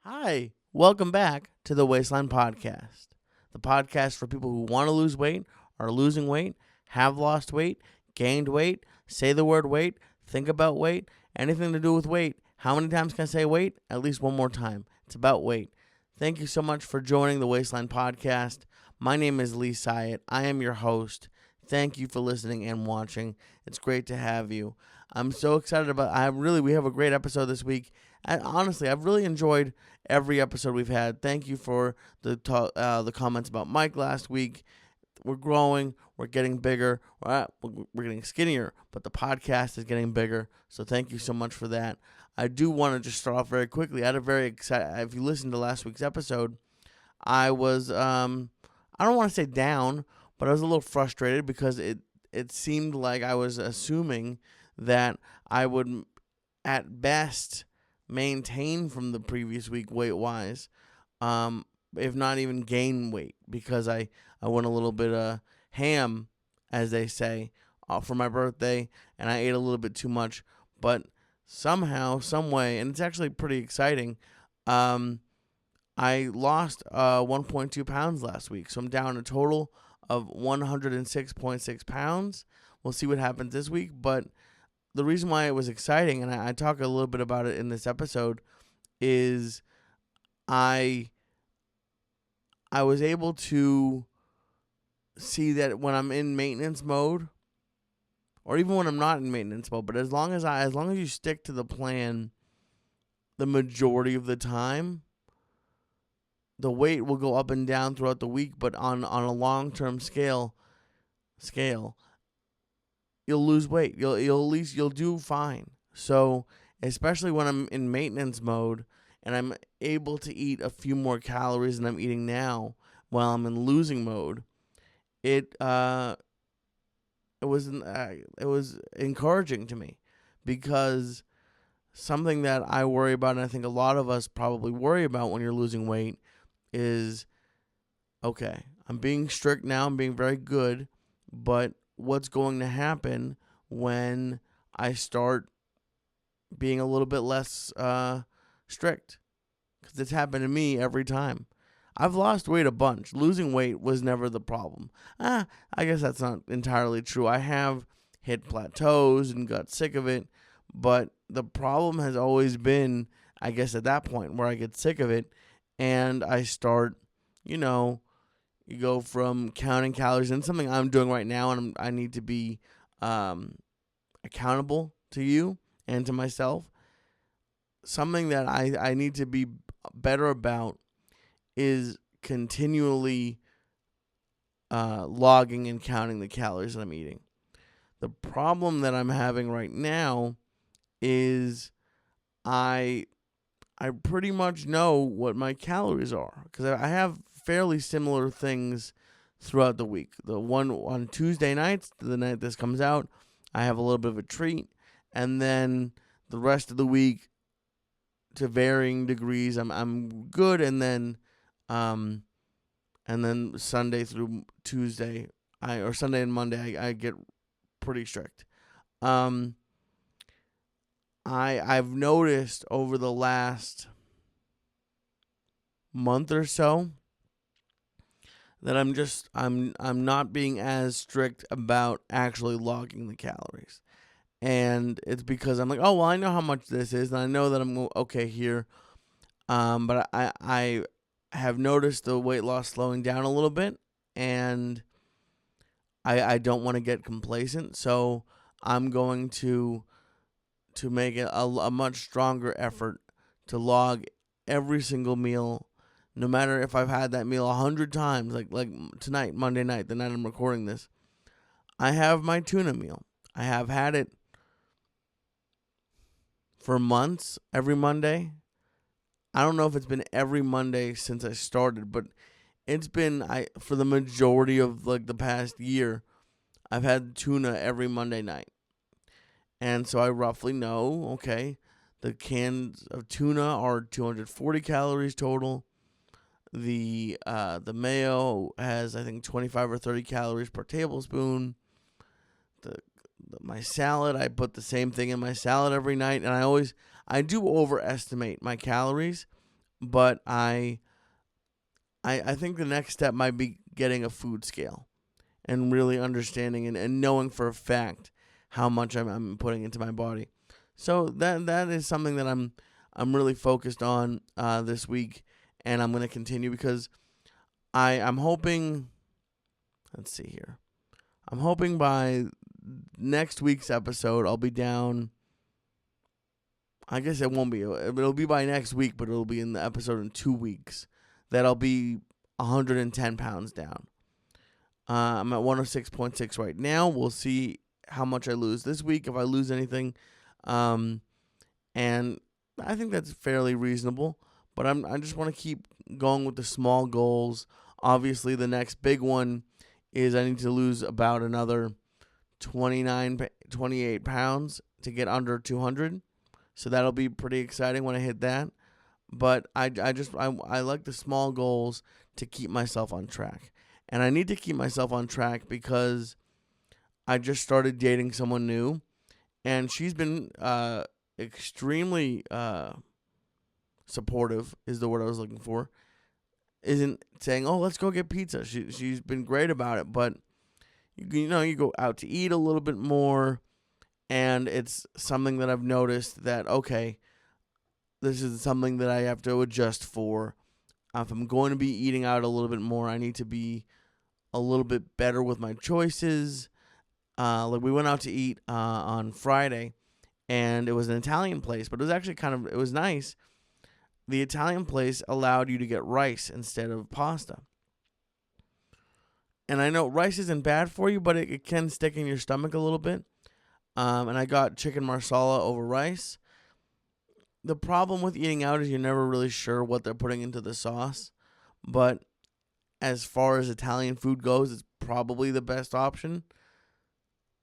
Hi, welcome back to the Waistline Podcast, the podcast for people who want to lose weight, are losing weight, have lost weight, gained weight, say the word weight, think about weight, anything to do with weight. How many times can I say weight? At least one more time. It's about weight. Thank you so much for joining the Waistline Podcast. My name is Syatt. I am your host. Thank you for listening and watching. It's great to have you. I'm so excited we have a great episode this week. Honestly, I've really enjoyed every episode we've had. Thank you for the comments about Mike last week. We're growing. We're getting bigger. We're getting skinnier, but the podcast is getting bigger. So thank you so much for that. I do want to just start off very quickly. I had a very excited. If you listened to last week's episode, I was I don't want to say down, but I was a little frustrated because it seemed like I was assuming that I would at best maintain from the previous week weight-wise, if not even gain weight, because I went a little bit ham, as they say, for my birthday, and I ate a little bit too much, but somehow, some way, and it's actually pretty exciting, I lost 1.2 pounds last week, so I'm down a total of 106.6 pounds. We'll see what happens this week, but the reason why it was exciting, and I talk a little bit about it in this episode, is I was able to see that when I'm in maintenance mode, or even when I'm not in maintenance mode, but as long as you stick to the plan the majority of the time, the weight will go up and down throughout the week, but on a long-term scale, you'll lose weight. You'll do fine. So, especially when I'm in maintenance mode and I'm able to eat a few more calories than I'm eating now while I'm in losing mode, it was encouraging to me, because something that I worry about, and I think a lot of us probably worry about when you're losing weight, is, okay, I'm being strict now, I'm being very good, but what's going to happen when I start being a little bit less strict? Because it's happened to me every time. I've lost weight a bunch. Losing weight was never the problem. I guess that's not entirely true. I have hit plateaus and got sick of it, but the problem has always been, I guess, at that point where I get sick of it and I start, you go from counting calories, and something I'm doing right now, and I need to be accountable to you and to myself. Something that I need to be better about is continually logging and counting the calories that I'm eating. The problem that I'm having right now is I pretty much know what my calories are, because I have fairly similar things throughout the week. The one on Tuesday nights, the night this comes out, I have a little bit of a treat, and then the rest of the week, to varying degrees, I'm good, and then Sunday through Tuesday, or Sunday and Monday, I get pretty strict. I've noticed over the last month or so that I'm not being as strict about actually logging the calories. And it's because I'm like, oh, well, I know how much this is, and I know that I'm okay here. But I have noticed the weight loss slowing down a little bit, and I don't want to get complacent, so I'm going to make it a much stronger effort to log every single meal, no matter if I've had that meal 100 times, like tonight, Monday night, the night I'm recording this. I have my tuna meal. I have had it for months, every Monday. I don't know if it's been every Monday since I started, but it's been, for the majority of the past year, I've had tuna every Monday night. And so I roughly know, okay, the cans of tuna are 240 calories total. The mayo has, I think, 25 or 30 calories per tablespoon. My salad, I put the same thing in my salad every night, and I do overestimate my calories, but I think the next step might be getting a food scale and really understanding and knowing for a fact how much I'm putting into my body. So that is something that I'm really focused on this week, and I'm going to continue because I'm hoping. Let's see here. I'm hoping by next week's episode I'll be down. I guess it won't be. It'll be by next week, but it'll be in the episode in 2 weeks that I'll be 110 pounds down. I'm at 106.6 right now. We'll see how much I lose this week, if I lose anything. And I think that's fairly reasonable. But I just want to keep going with the small goals. Obviously, the next big one is I need to lose about another 28 pounds to get under 200. So that'll be pretty exciting when I hit that. But I like the small goals to keep myself on track. And I need to keep myself on track because I just started dating someone new. And she's been extremely supportive, is the word I was looking for. Isn't saying, oh, let's go get pizza. She's been great about it. But, you go out to eat a little bit more. And it's something that I've noticed that, okay, this is something that I have to adjust for. If I'm going to be eating out a little bit more, I need to be a little bit better with my choices. Like we went out to eat on Friday, and it was an Italian place, but it was actually it was nice. The Italian place allowed you to get rice instead of pasta. And I know rice isn't bad for you, but it can stick in your stomach a little bit. And I got chicken marsala over rice. The problem with eating out is you're never really sure what they're putting into the sauce. But as far as Italian food goes, it's probably the best option.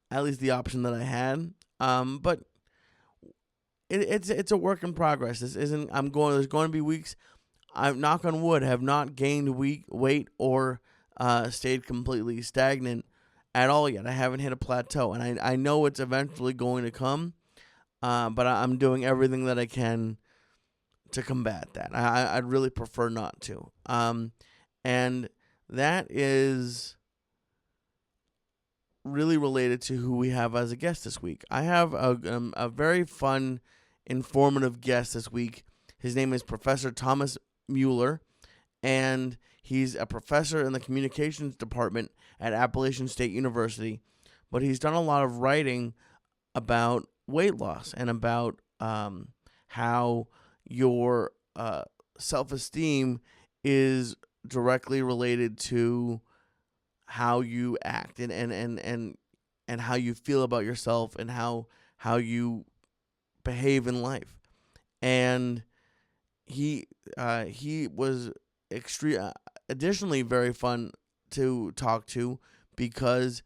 At least the option that I had. But it's a work in progress. This isn't. There's going to be weeks. I'm knock on wood, have not gained weight or stayed completely stagnant at all yet. I haven't hit a plateau, and I know it's eventually going to come. But I'm doing everything that I can to combat that. I'd really prefer not to. And that is really related to who we have as a guest this week. I have a very fun, informative guest this week. His name is Professor Thomas Mueller, and he's a professor in the communications department at Appalachian State University. But he's done a lot of writing about weight loss and about how your self-esteem is directly related to how you act and how you feel about yourself and how you behave in life. And he was additionally very fun to talk to because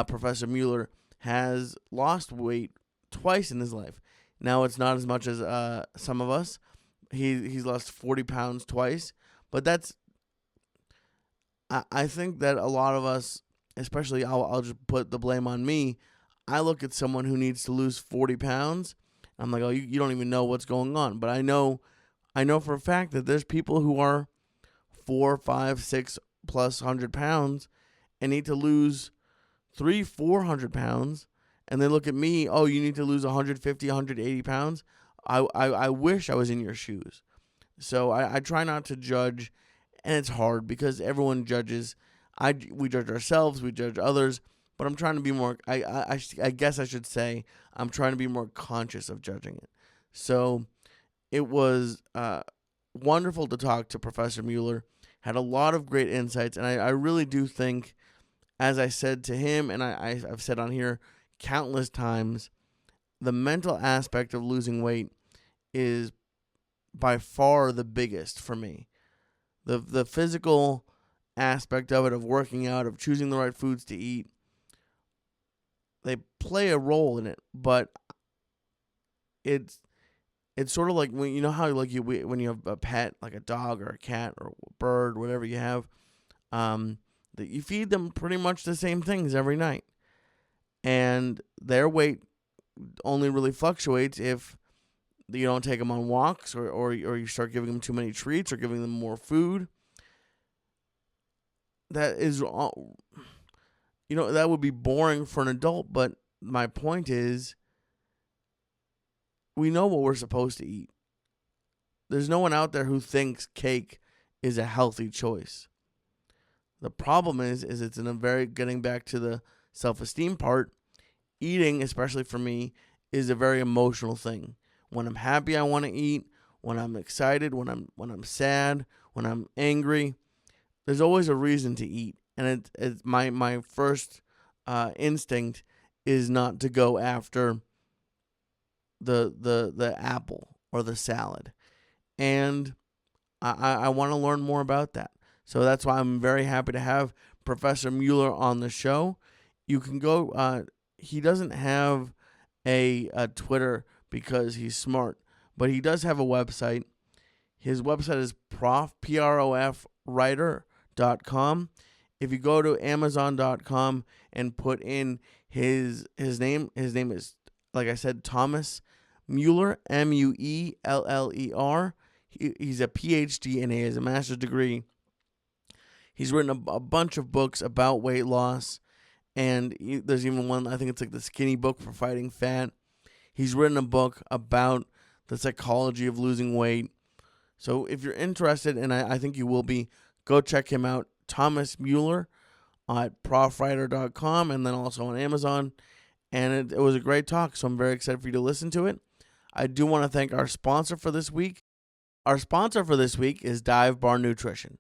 Professor Mueller has lost weight twice in his life. Now it's not as much as some of us. He's lost 40 pounds twice, but I think that a lot of us, especially I'll just put the blame on me. I look at someone who needs to lose 40 pounds. I'm like, oh, you don't even know what's going on. But I know for a fact that there's people who are 4, 5, 6 plus 100 pounds and need to lose 400 pounds. And they look at me, oh, you need to lose 150, 180 pounds. I wish I was in your shoes. So I try not to judge, and it's hard because everyone judges. We judge ourselves, we judge others, but I'm trying to be more, I guess I should say, I'm trying to be more conscious of judging it. So it was wonderful to talk to Professor Mueller, had a lot of great insights, and I really do think, as I said to him, and I've said on here countless times, the mental aspect of losing weight is by far the biggest for me. The physical aspect of it, of working out, of choosing the right foods to eat, they play a role in it, but it's sort of like when when you have a pet, like a dog or a cat or a bird, whatever you have, that you feed them pretty much the same things every night. And their weight only really fluctuates if you don't take them on walks, or you start giving them too many treats or giving them more food. That is, that would be boring for an adult. But my point is, we know what we're supposed to eat. There's no one out there who thinks cake is a healthy choice. The problem is it's in a very, getting back to the self-esteem part, eating, especially for me, is a very emotional thing. When I'm happy, I want to eat. When I'm excited, when I'm sad, when I'm angry, there's always a reason to eat. And it's my first instinct is not to go after the apple or the salad. And I want to learn more about that. So that's why I'm very happy to have Professor Mueller on the show. You can go, he doesn't have a Twitter because he's smart, but he does have a website. His website is profwriter.com. If you go to amazon.com and put in his name is, like I said, Thomas Mueller, Mueller. He's a PhD and he has a master's degree. He's written a bunch of books about weight loss, and there's even one, I think it's like the Skinny Book for Fighting Fat. He's written a book about the psychology of losing weight. So if you're interested, and I think you will be, go check him out, Thomas Mueller at profwriter.com, and then also on Amazon. And it was a great talk, so I'm very excited for you to listen to it. I do want to thank our sponsor for this week. Our sponsor for this week is Dive Bar Nutrition.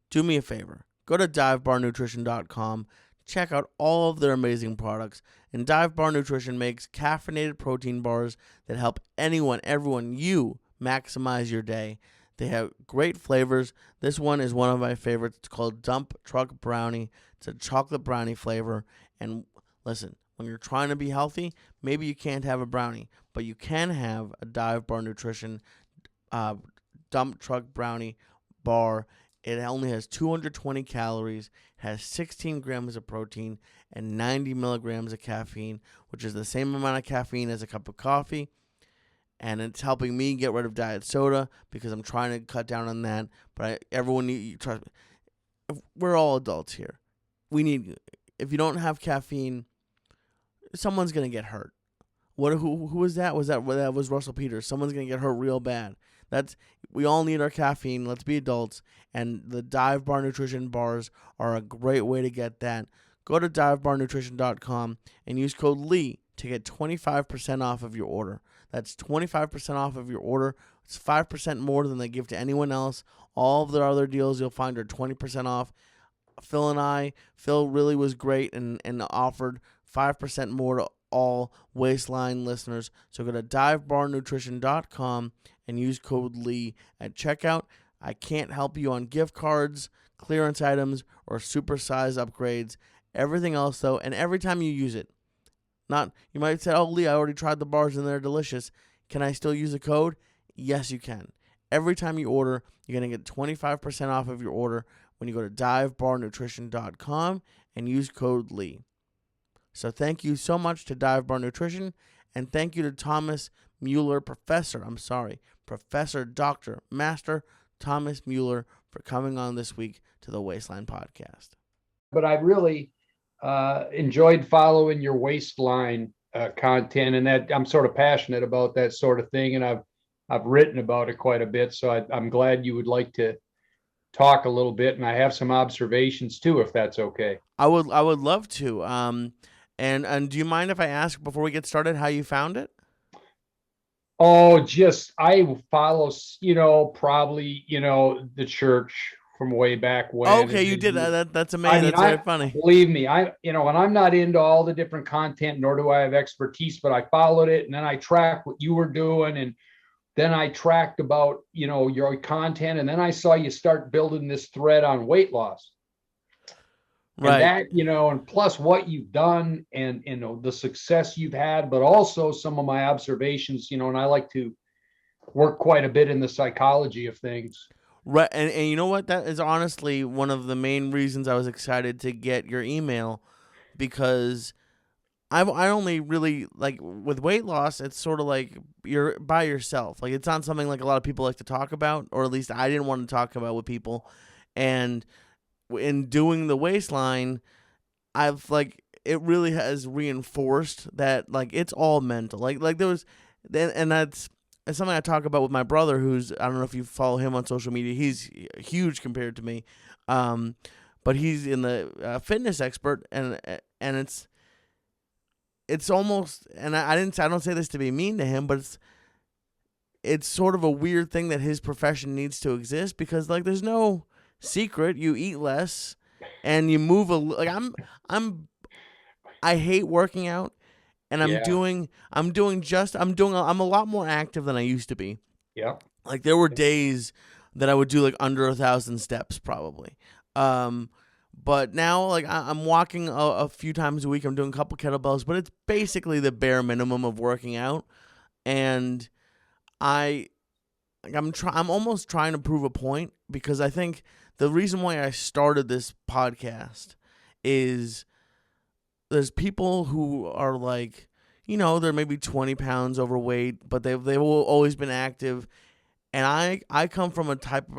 Do me a favor. Go to divebarnutrition.com. Check out all of their amazing products. And Dive Bar Nutrition makes caffeinated protein bars that help everyone, you maximize your day. They have great flavors. This one is one of my favorites. It's called Dump Truck Brownie. It's a chocolate brownie flavor. And listen, when you're trying to be healthy, maybe you can't have a brownie, but you can have a Dive Bar Nutrition Dump Truck Brownie bar. It only has 220 calories, has 16 grams of protein, and 90 milligrams of caffeine, which is the same amount of caffeine as a cup of coffee. And it's helping me get rid of diet soda because I'm trying to cut down on that. But everyone trust me, we're all adults here. If you don't have caffeine, someone's gonna get hurt. Who was that? That was Russell Peters. Someone's gonna get hurt real bad. We all need our caffeine. Let's be adults. And the Dive Bar Nutrition bars are a great way to get that. Go to divebarnutrition.com and use code LEE to get 25% off of your order. That's 25% off of your order. It's 5% more than they give to anyone else. All of their other deals you'll find are 20% off. Phil really was great and offered 5% more to all Waistline listeners. So go to divebarnutrition.com and use code LEE at checkout. I can't help you on gift cards, clearance items, or supersize upgrades. Everything else, though, and every time you use it, you might say, oh, Lee, I already tried the bars and they're delicious. Can I still use the code? Yes, you can. Every time you order, you're going to get 25% off of your order when you go to divebarnutrition.com and use code LEE. So thank you so much to Dive Bar Nutrition, and thank you to Thomas Mueller, Professor Dr. Master Thomas Mueller, for coming on this week to the Waistline Podcast. But I really enjoyed following your Waistline content, and that I'm sort of passionate about that sort of thing, and I've written about it quite a bit. So I'm glad you would like to talk a little bit, and I have some observations too, if that's okay. I would love to. And do you mind if I ask before we get started how you found it? Oh, I follow, probably, the church from way back when. Okay, you did that. That's amazing. That's very funny. Believe me, and I'm not into all the different content, nor do I have expertise, but I followed it, and then I tracked what you were doing, and then I tracked about, your content, and then I saw you start building this thread on weight loss. Right. And that, and plus what you've done and, the success you've had, but also some of my observations, and I like to work quite a bit in the psychology of things. Right. And you know what? That is honestly one of the main reasons I was excited to get your email, because I only really like with weight loss. It's sort of like you're by yourself. Like it's not something like a lot of people like to talk about, or at least I didn't want to talk about with people. And in doing the waistline, I've like it really has reinforced that like it's all mental. Like there was, and that's something I talk about with my brother, who's I don't know if you follow him on social media. He's huge compared to me, but he's in the fitness expert, and it's almost, and I don't say this to be mean to him, but it's sort of a weird thing that his profession needs to exist, because like there's no secret. You eat less and you move I hate working out, and I'm a lot more active than I used to be. Yeah. Like there were days that I would do like under 1,000 steps probably. But now, like, I'm walking a few times a week. I'm doing a couple kettlebells, but it's basically the bare minimum of working out. And I'm almost trying to prove a point, because I think the reason why I started this podcast is there's people who are like, they're maybe 20 pounds overweight, but they've always been active. And I come from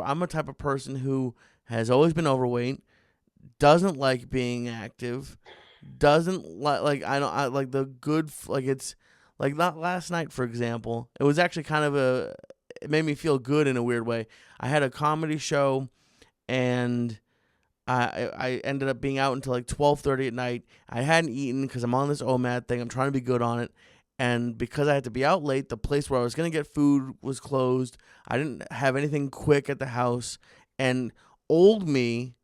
I'm a type of person who has always been overweight, doesn't like being active, doesn't like I like the good, like it's like not last night, for example. It was actually kind of it made me feel good in a weird way. I had a comedy show, and I ended up being out until like 12:30 at night. I hadn't eaten because I'm on this OMAD thing. I'm trying to be good on it. And because I had to be out late, the place where I was going to get food was closed. I didn't have anything quick at the house. And old me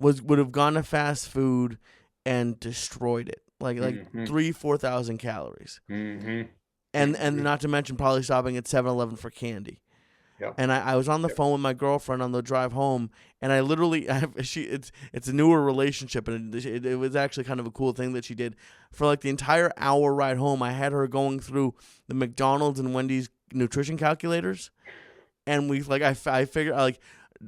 would have gone to fast food and destroyed it. Like 3,000-4,000 calories. Mm-hmm. And not to mention probably stopping at 7-Eleven for candy. Yep. And I was on the phone with my girlfriend on the drive home, and I literally it's a newer relationship, and it was actually kind of a cool thing that she did. For like the entire hour ride home, I had her going through the McDonald's and Wendy's nutrition calculators, and we like I figured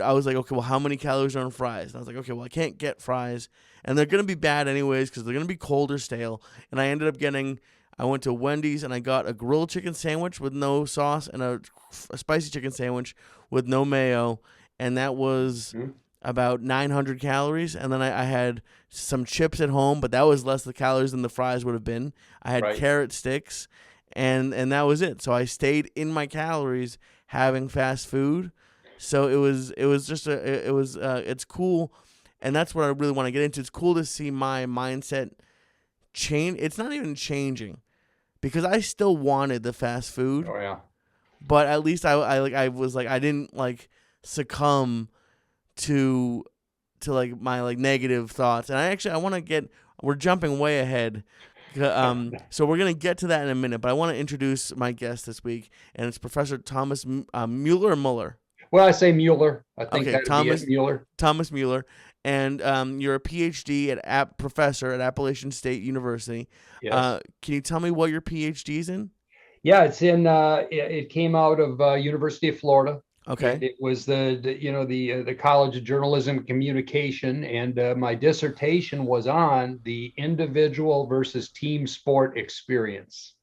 I was like, okay, well, how many calories are in fries? And I was like, okay, well, I can't get fries, and they're gonna be bad anyways because they're gonna be cold or stale. And I ended up I went to Wendy's and I got a grilled chicken sandwich with no sauce and a spicy chicken sandwich with no mayo, and that was about 900 calories. And then I had some chips at home, but that was less the calories than the fries would have been. I had carrot sticks, and that was it. So I stayed in my calories having fast food. So it's cool, and that's what I really want to get into. It's cool to see my mindset change. It's not even changing, because I still wanted the fast food. Oh yeah. But at least I was like, I didn't like succumb to like my like negative thoughts. And I want to we're jumping way ahead. So we're going to get to that in a minute, but I want to introduce my guest this week, and it's Professor Thomas Mueller or Mueller. Well, I say Mueller. I think okay, Mueller. Thomas Mueller. And you're a PhD professor at Appalachian State University. Yes. Can you tell me what your PhD is in? Yeah, it's in. It came out of University of Florida. Okay. It was the College of Journalism and Communication, and my dissertation was on the individual versus team sport experience.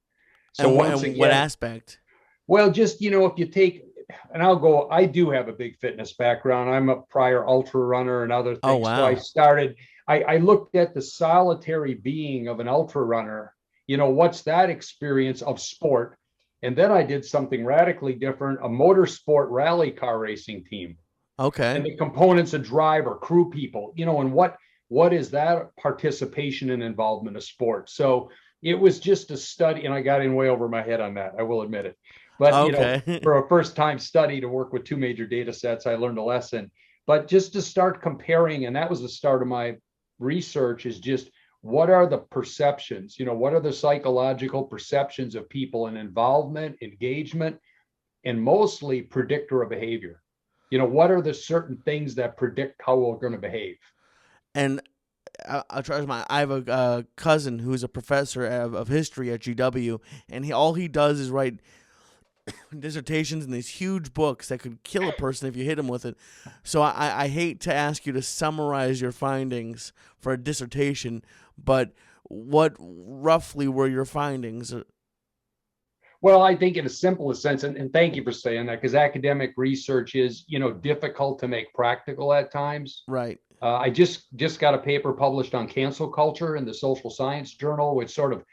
So what aspect? Well, just if you take. And I do have a big fitness background. I'm a prior ultra runner and other things. Oh, wow. So I looked at the solitary being of an ultra runner, what's that experience of sport? And then I did something radically different, a motorsport rally car racing team. Okay. And the components of driver, crew people, and what is that participation and involvement of sport? So it was just a study, and I got in way over my head on that. I will admit it. But, for a first-time study to work with two major data sets, I learned a lesson. But just to start comparing, and that was the start of my research, is just what are the perceptions? What are the psychological perceptions of people and involvement, engagement, and mostly predictor of behavior? What are the certain things that predict how we're going to behave? And I'll try I have a cousin who's a professor of history at GW, and all he does is write dissertations in these huge books that could kill a person if you hit him with it. So I hate to ask you to summarize your findings for a dissertation, but what roughly were your findings? Well, I think in a simplest sense, and thank you for saying that, because academic research is, difficult to make practical at times. Right. I just got a paper published on cancel culture in the Social Science Journal, which sort of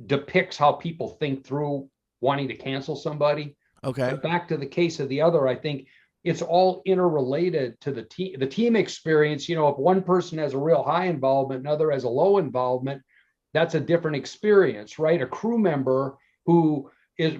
depicts how people think through wanting to cancel somebody. Okay. But back to the case of the other, I think it's all interrelated to the team experience. If one person has a real high involvement, another has a low involvement, that's a different experience, right? A crew member who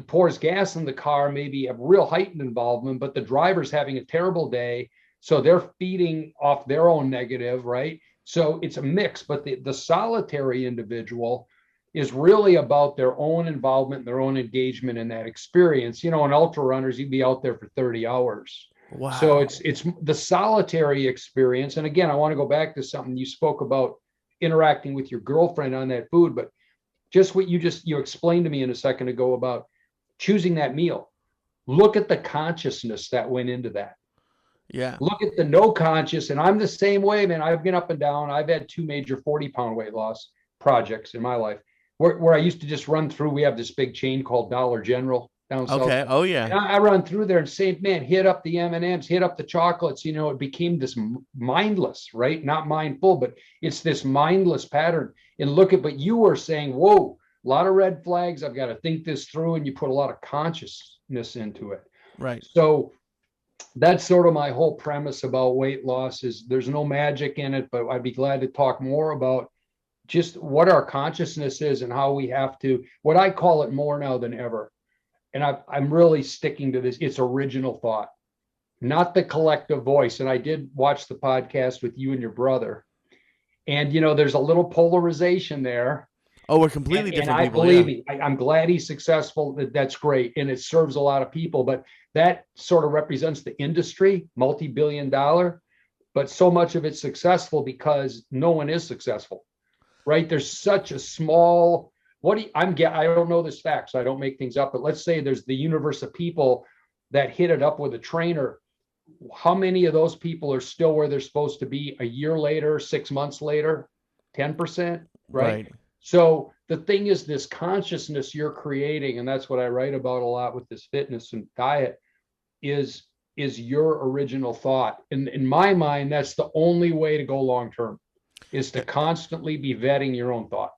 pours gas in the car maybe have real heightened involvement, but the driver's having a terrible day, so they're feeding off their own negative, right? So it's a mix, but the solitary individual is really about their own involvement, their own engagement in that experience. In ultra runners, you'd be out there for 30 hours. Wow. So it's the solitary experience. And again, I want to go back to something you spoke about, interacting with your girlfriend on that food, but just what you explained to me a second ago about choosing that meal. Look at the consciousness that went into that. Yeah. Look at the no conscious. And I'm the same way, man. I've been up and down. I've had 2 major 40-pound weight loss projects in my life where I used to just run through. We have this big chain called Dollar General down south. Okay. Oh yeah. And I run through there and say, man, hit up the M&Ms, hit up the chocolates. It became this mindless, right? Not mindful, but it's this mindless pattern. And but you were saying, whoa, a lot of red flags. I've got to think this through. And you put a lot of consciousness into it. Right. So that's sort of my whole premise about weight loss is there's no magic in it, but I'd be glad to talk more about just what our consciousness is and how we have to, what I call it more now than ever. And I'm really sticking to this. It's original thought, not the collective voice. And I did watch the podcast with you and your brother. And, there's a little polarization there. Oh, we're completely different and people. Believe me, I'm glad he's successful. That's great. And it serves a lot of people. But that sort of represents the industry, multi-billion-dollar. But so much of it's successful because no one is successful, right? There's such a small... I don't know this fact, so I don't make things up, but let's say there's the universe of people that hit it up with a trainer. How many of those people are still where they're supposed to be a year later, 6 months later? 10%, right? So the thing is, this consciousness you're creating, and that's what I write about a lot with this fitness and diet, is your original thought. And in my mind, that's the only way to go long-term, is to constantly be vetting your own thought.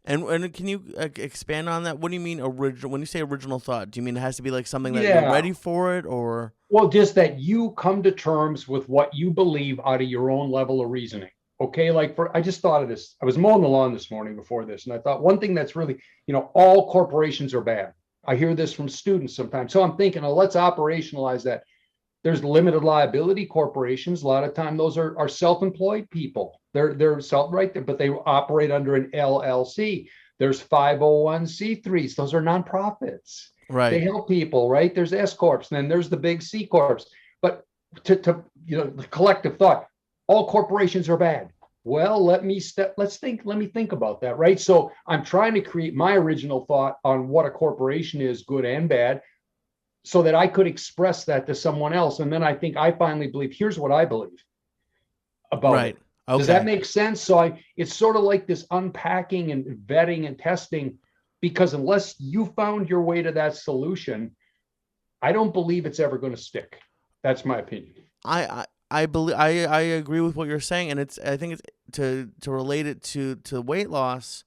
And can you expand on that? What do you mean original? When you say original thought, do you mean it has to be like something that you're ready for it, or? Well, just that you come to terms with what you believe out of your own level of reasoning. Okay, I just thought of this. I was mowing the lawn this morning before this, and I thought one thing that's really, all corporations are bad. I hear this from students sometimes. So I'm thinking, let's operationalize that. There's limited liability corporations. A lot of time those are self-employed people. They're right there, but they operate under an LLC. There's 501c3s. Those are nonprofits. Right. They help people, right? There's S corps, and then there's the big C corps. But to the collective thought, all corporations are bad. Well, let me think about that, right? So I'm trying to create my original thought on what a corporation is, good and bad, so that I could express that to someone else. And then I finally believe, here's what I believe about it. Okay. Does that make sense? So it's sort of like this unpacking and vetting and testing, because unless you found your way to that solution, I don't believe it's ever going to stick. That's my opinion. I believe I agree with what you're saying, and I think it's to relate it to weight loss.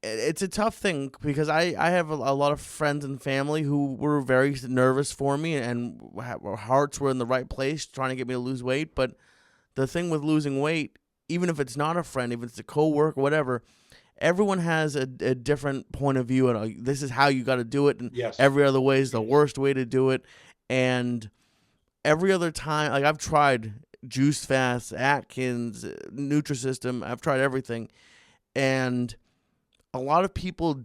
It's a tough thing because I have a lot of friends and family who were very nervous for me, and our hearts were in the right place trying to get me to lose weight. But the thing with losing weight, even if it's not a friend, even if it's a coworker, whatever, everyone has a different point of view, and this is how you got to do it, and yes, every other way is the worst way to do it. And every other time, like I've tried Juice Fast, Atkins, Nutrisystem, I've tried everything, and a lot of people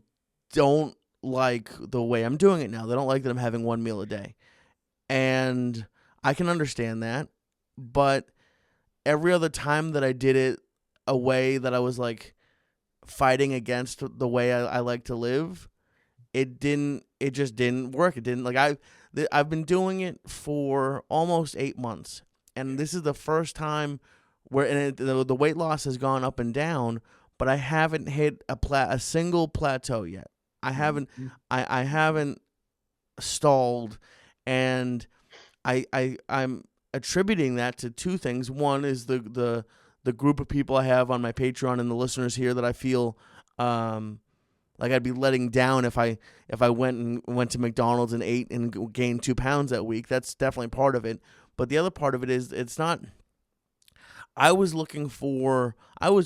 don't like the way I'm doing it now. They don't like that I'm having one meal a day. And I can understand that. But every other time that I did it a way that I was like fighting against the way I like to live, it just didn't work. It didn't, like I've been doing it for almost 8 months. And this is the first time the weight loss has gone up and down, but I haven't hit a single plateau yet. I haven't I haven't stalled, and I'm attributing that to two things. One is the group of people I have on my Patreon and the listeners here that I feel like I'd be letting down if I went to McDonald's and ate and gained 2 pounds that week. That's definitely part of it. But the other part of it is it's not. I was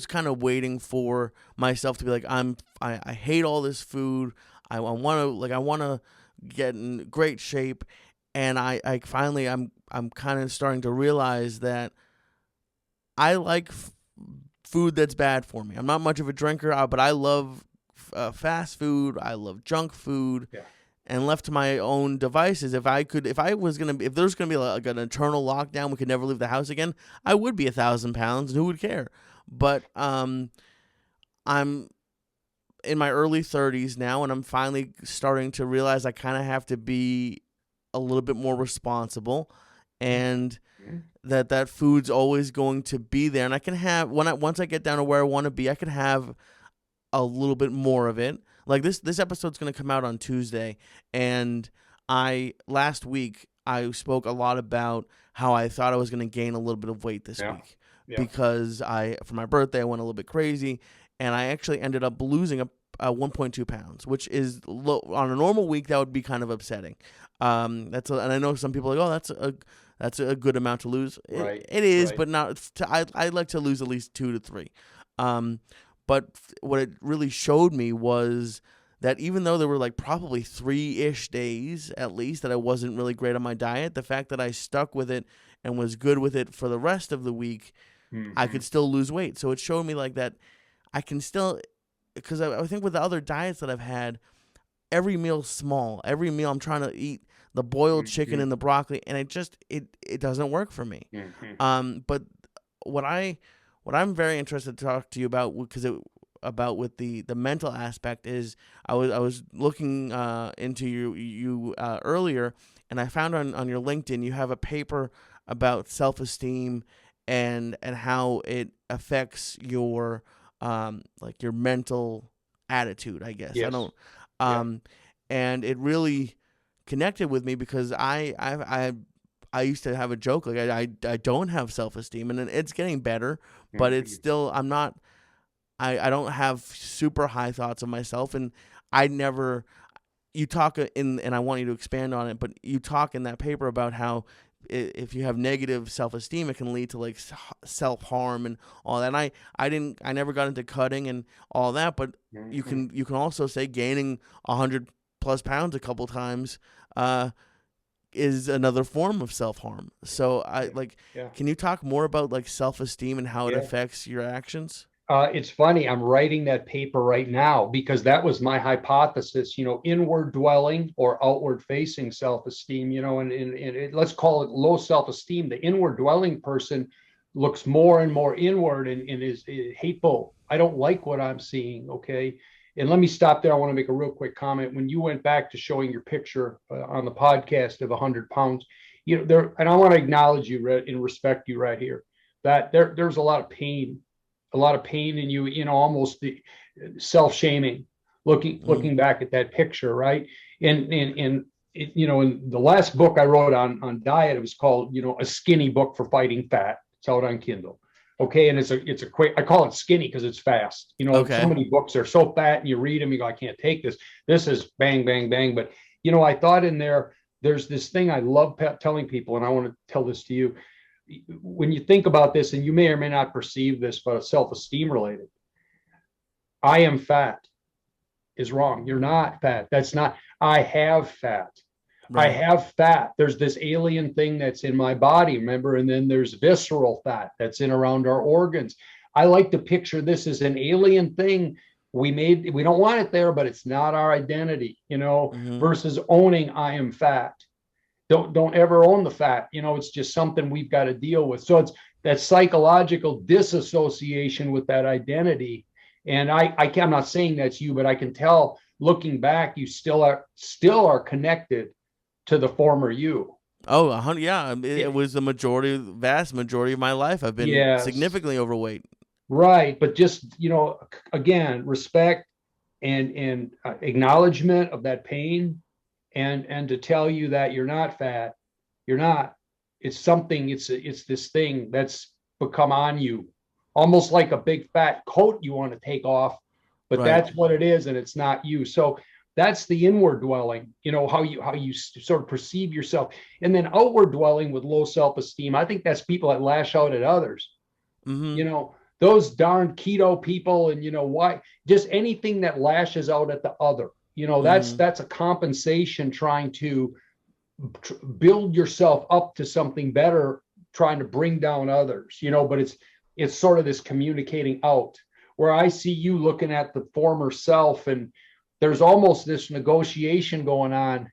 kind of waiting for myself to be like, I hate all this food. I want to get in great shape, and I finally I'm kind of starting to realize that I like food that's bad for me. I'm not much of a drinker, but I love fast food. I love junk food. Yeah. And left to my own devices, if there's gonna be like an eternal lockdown, we could never leave the house again, I would be 1,000 pounds, and who would care? But I'm in my early 30s now, and I'm finally starting to realize I kind of have to be a little bit more responsible, and that food's always going to be there, and I can have once I get down to where I want to be, I can have a little bit more of it. Like this episode's going to come out on Tuesday, and last week I spoke a lot about how I thought I was going to gain a little bit of weight this week because for my birthday I went a little bit crazy, and I actually ended up losing a 1.2 pounds, which is low. On a normal week that would be kind of upsetting. And I know some people are like, oh, that's a good amount to lose. It is, but not. I'd like to lose at least 2 to 3. But what it really showed me was that even though there were like probably 3-ish days at least that I wasn't really great on my diet, the fact that I stuck with it and was good with it for the rest of the week, I could still lose weight. So it showed me like that I can still, because I think with the other diets that I've had, every meal's small. Every meal I'm trying to eat the boiled chicken and the broccoli, and it doesn't work for me. But what I'm very interested to talk to you about, with the mental aspect, is I was looking into you earlier, and I found on your LinkedIn you have a paper about self-esteem and how it affects your your mental attitude, I guess. Yes. And it really connected with me because I used to have a joke like I don't have self-esteem, and it's getting better, but it's still I don't have super high thoughts of myself, and you talk and I want you to expand on it, but you talk in that paper about how if you have negative self-esteem, it can lead to like self-harm and all that. And I never got into cutting and all that, but you can also say gaining 100+ pounds a couple times is another form of self-harm. So can you talk more about like self-esteem and how it affects your actions? It's funny. I'm writing that paper right now because that was my hypothesis, inward dwelling or outward facing self-esteem, and let's call it low self-esteem. The inward dwelling person looks more and more inward and is hateful. I don't like what I'm seeing. Okay. And let me stop there. I want to make a real quick comment. When you went back to showing your picture on the podcast of 100 pounds, and I want to acknowledge you and respect you right here, that there's a lot of pain in you, almost the self-shaming, looking back at that picture, right? And in the last book I wrote on diet, it was called, A Skinny Book for Fighting Fat. It's out on Kindle. Okay. And it's a quick, I call it skinny because it's fast. So many books are so fat and you read them, you go, I can't take this. This is bang, bang, bang. But, I thought in there's this thing I love telling people, and I want to tell this to you. When you think about this, and you may or may not perceive this, but it's self-esteem related. I am fat is wrong. You're not fat. That's not, I have fat. Right. I have fat. There's this alien thing that's in my body, remember? And then there's visceral fat that's in around our organs. I like to picture this as an alien thing we don't want it there, but it's not our identity, versus owning I am fat. Don't ever own the fat. It's just something we've got to deal with. So it's that psychological disassociation with that identity. And I'm not saying that's you, but I can tell looking back, you still are connected to the former you. Oh, 100. Yeah, it, Yeah. it was the vast majority of my life. I've been Yes, significantly overweight. right. But just, again, respect and acknowledgement of that pain, and to tell you that you're not fat, you're not. It's something. It's this thing that's become on you, almost like a big fat coat you want to take off, but Right. that's what it is, and it's not you. So that's the inward dwelling. How you sort of perceive yourself, and then outward dwelling with low self-esteem. I think that's people that lash out at others. Mm-hmm. Those darn keto people, and why, just anything that lashes out at the other. That's Mm-hmm. that's a compensation, trying to build yourself up to something better, trying to bring down others. But it's sort of this communicating out, where I see you looking at the former self, and there's almost this negotiation going on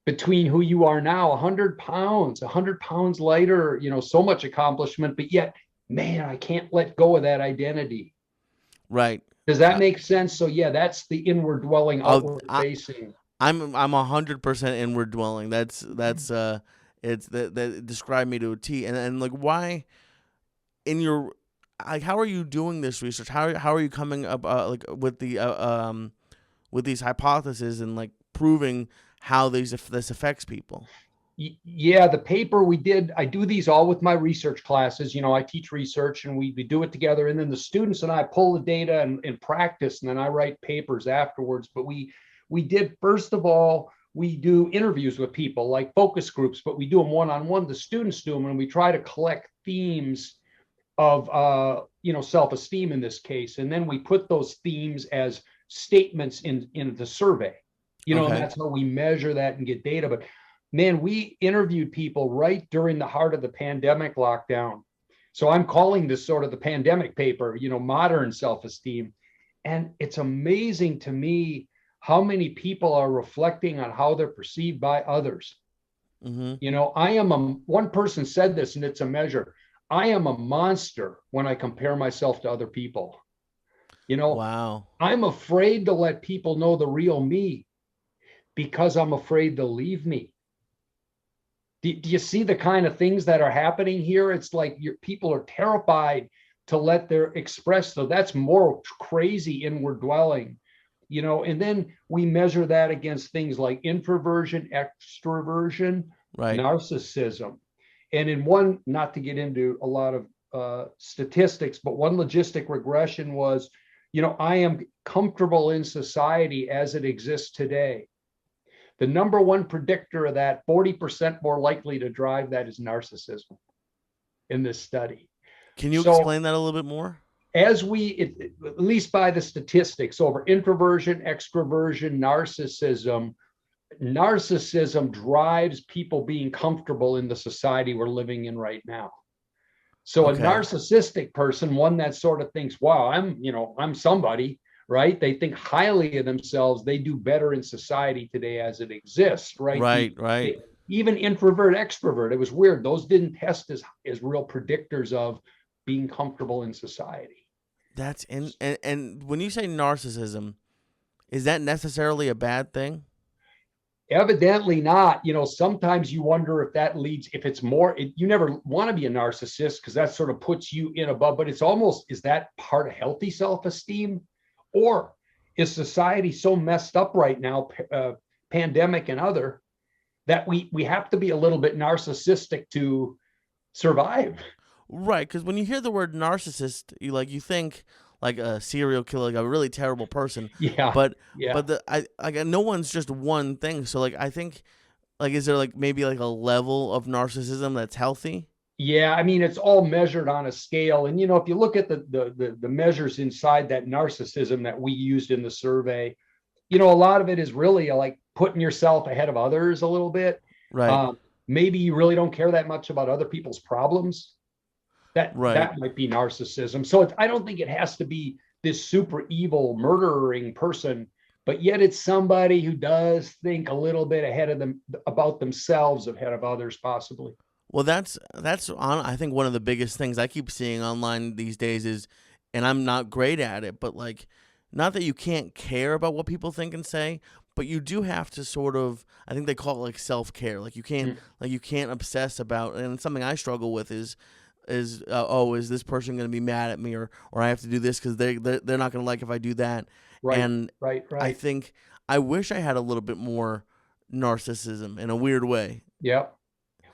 between who you are now, 100 pounds lighter, so much accomplishment, but yet, man, I can't let go of that identity. Right. Does that Uh, make sense? So yeah, that's the inward dwelling, I'll, outward I, facing. I'm 100% inward dwelling. That's it's that describe me to a T. And like, why in your, like, how are you doing this research? How are you coming up like with these hypotheses and like proving how this affects people? Yeah, the paper we did, I do these all with my research classes. I teach research, and we do it together. And then the students and I pull the data and practice, and then I write papers afterwards. But we did, first of all, we do interviews with people, like focus groups, but we do them one-on-one. The students do them, and we try to collect themes of self-esteem in this case. And then we put those themes as statements in the survey. And Okay. that's how we measure that and get data. But man, we interviewed people right during the heart of the pandemic lockdown. So I'm calling this sort of the pandemic paper, modern self-esteem. And it's amazing to me how many people are reflecting on how they're perceived by others. Mm-hmm. One person said this, and it's a measure. I am a monster when I compare myself to other people. Wow. I'm afraid to let people know the real me because I'm afraid they'll leave me. Do you see the kind of things that are happening here? It's like people are terrified to let their express. So that's more crazy inward dwelling, and then we measure that against things like introversion, extroversion, Right. narcissism. And in one, not to get into a lot of statistics, but one logistic regression was, I am comfortable in society as it exists today. The number one predictor of that, 40% more likely to drive that, is narcissism in this study. Can you So explain that a little bit more? as at least by the statistics, over introversion, extroversion, narcissism drives people being comfortable in the society we're living in right now. So a Okay. narcissistic person, one that sort of thinks, wow, I'm somebody, right? They think highly of themselves. They do better in society today as it exists, right? Right. Right. Even introvert, extrovert, it was weird. Those didn't test as real predictors of being comfortable in society. That's in and when you say narcissism, is that necessarily a bad thing? Evidently not. Sometimes you wonder if that leads, if it's more, you never want to be a narcissist because that sort of puts you in above, but it's almost, is that part of healthy self-esteem? Or is society so messed up right now, pandemic and other, that we have to be a little bit narcissistic to survive? Right, because when you hear the word narcissist, you think like a serial killer, like a really terrible person. Yeah, But yeah. no one's just one thing. So like I think like is there like maybe like a level of narcissism that's healthy? Yeah, I mean, it's all measured on a scale. And if you look at the measures inside that narcissism that we used in the survey, a lot of it is really like putting yourself ahead of others a little bit. Right, Um, Maybe you really don't care that much about other people's problems. right, That might be narcissism. So I don't think it has to be this super evil murdering person, but yet it's somebody who does think a little bit ahead of them, about themselves, ahead of others, possibly. Well, I think one of the biggest things I keep seeing online these days is, and I'm not great at it, but like, not that you can't care about what people think and say, but you do have to sort of, I think they call it like self-care. Like you can't obsess about, and something I struggle with is is this person going to be mad at me, or I have to do this because they're not going to like if I do that. Right. And Right. I think I wish I had a little bit more narcissism in a weird way. Yep.